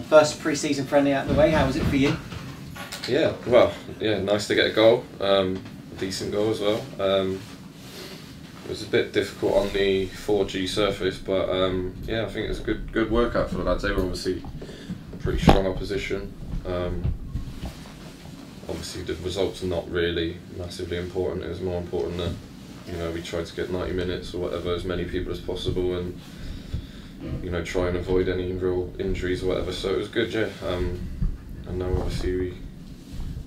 First pre-season friendly out of the way, how was it for you? Yeah, well, yeah, nice to get a goal, a decent goal as well. It was a bit difficult on the 4G surface, but yeah, I think it was a good workout for the lads. They were obviously pretty strong opposition. Obviously the results are not really massively important. It was more important that we tried to get 90 minutes or whatever, as many people as possible, and try and avoid any real injuries or whatever. So it was good, yeah. And now obviously we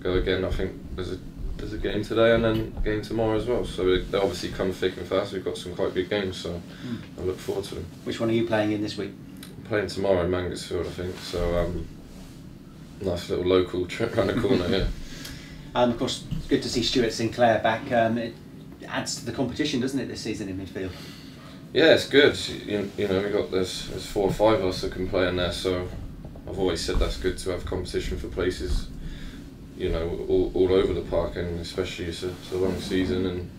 go again. I think there's a game today and then a game tomorrow as well. So they obviously come thick and fast. We've got some quite big games, so I look forward to them. Which one are you playing in this week? I'm playing tomorrow in Mangotsfield, I think. So nice little local trip around the corner, yeah. Of course, good to see Stuart Sinclair back. It adds to the competition, doesn't it, this season in midfield? Yeah, it's good. There's 4 or 5 of us that can play in there, so I've always said that's good to have competition for places, all over the park, and especially it's a long season, and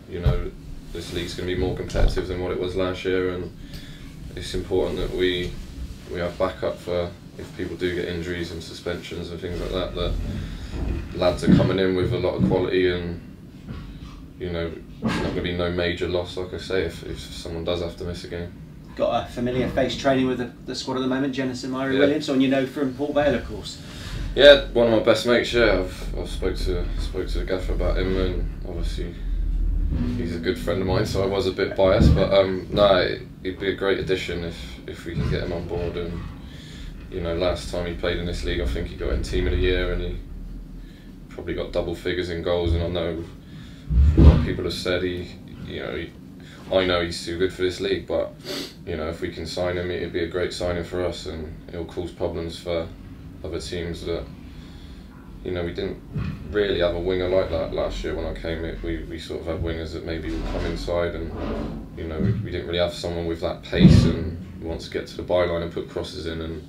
this league's going to be more competitive than what it was last year, and it's important that we have backup for if people do get injuries and suspensions and things like that. That lads are coming in with a lot of quality, and there's not going to be no major loss, like I say, if someone does have to miss a game. Got a familiar face training with the squad at the moment, Jennison Williams, someone you know from Port Vale, of course. Yeah, one of my best mates. Yeah, I've spoke to the gaffer about him, and obviously he's a good friend of mine, so I was a bit biased, but no, he'd be a great addition if we can get him on board. And last time he played in this league, I think he got in Team of the Year, and he probably got double figures in goals. And I know a lot of people have said I know he's too good for this league, but if we can sign him, it'd be a great signing for us, and it'll cause problems for other teams that we didn't really have a winger like that last year when I came. We sort of had wingers that maybe would come inside, and we didn't really have someone with that pace and wants to get to the byline and put crosses in, and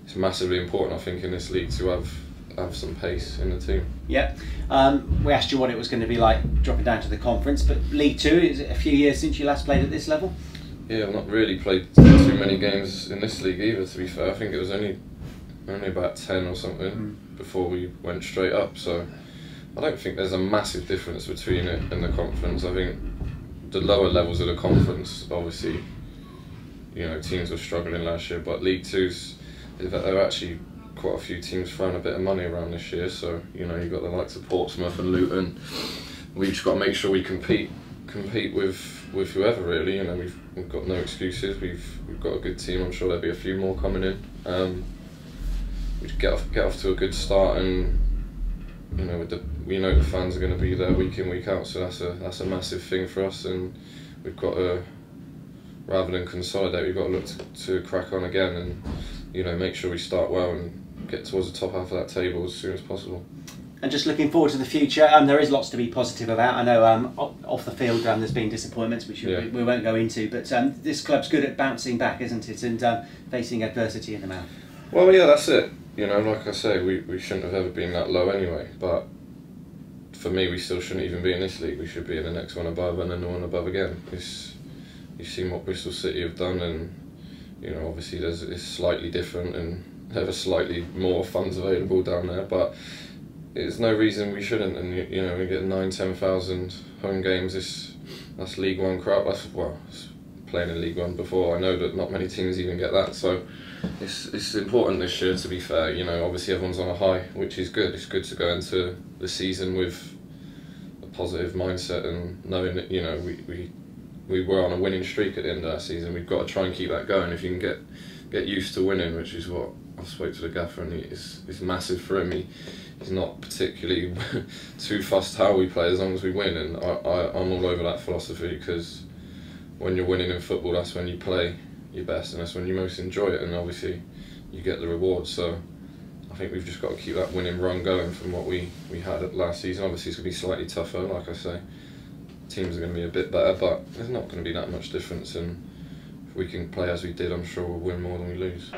it's massively important, I think, in this league to have some pace in the team. Yeah, we asked you what it was going to be like dropping down to the conference, but League Two, is it a few years since you last played at this level? Yeah, I've not really played too many games in this league either, to be fair. I think it was only about 10 or something before we went straight up, so I don't think there's a massive difference between it and the conference. I think the lower levels of the conference, obviously, teams were struggling last year, but League Two's, there are actually quite a few teams throwing a bit of money around this year, so you've got the likes of Portsmouth and Luton. We've just got to make sure we compete with whoever, really. We've got no excuses. We've got a good team. I'm sure there'll be a few more coming in. We just get off to a good start, and we know the fans are going to be there week in, week out, so that's a massive thing for us, and we've got to, rather than consolidate, we've got to look to crack on again, and make sure we start well and get towards the top half of that table as soon as possible. And just looking forward to the future, there is lots to be positive about. I know off the field there's been disappointments, which we won't go into, but this club's good at bouncing back, isn't it, and facing adversity in the mouth. Well, yeah, that's it. Like I say, we shouldn't have ever been that low anyway, but for me, we still shouldn't even be in this league. We should be in the next one above and then the one above again. You've seen what Bristol City have done, and obviously it's slightly different, and there are slightly more funds available down there, but there's no reason we shouldn't. And we get 9,000-10,000 home games. That's League One crowd. That's playing in League One before. I know that not many teams even get that, so it's important this year, to be fair. Obviously everyone's on a high, which is good. It's good to go into the season with a positive mindset and knowing that we were on a winning streak at the end of that season. We've got to try and keep that going. If you can get used to winning, which is what I spoke to the gaffer, and it's massive for him. He's not particularly too fussed how we play, as long as we win, and I'm all over that philosophy, because when you're winning in football, that's when you play your best, and that's when you most enjoy it, and obviously you get the reward. So I think we've just got to keep that winning run going from what we had at last season. Obviously it's going to be slightly tougher, like I say. Teams are going to be a bit better, but there's not going to be that much difference, and if we can play as we did, I'm sure we'll win more than we lose.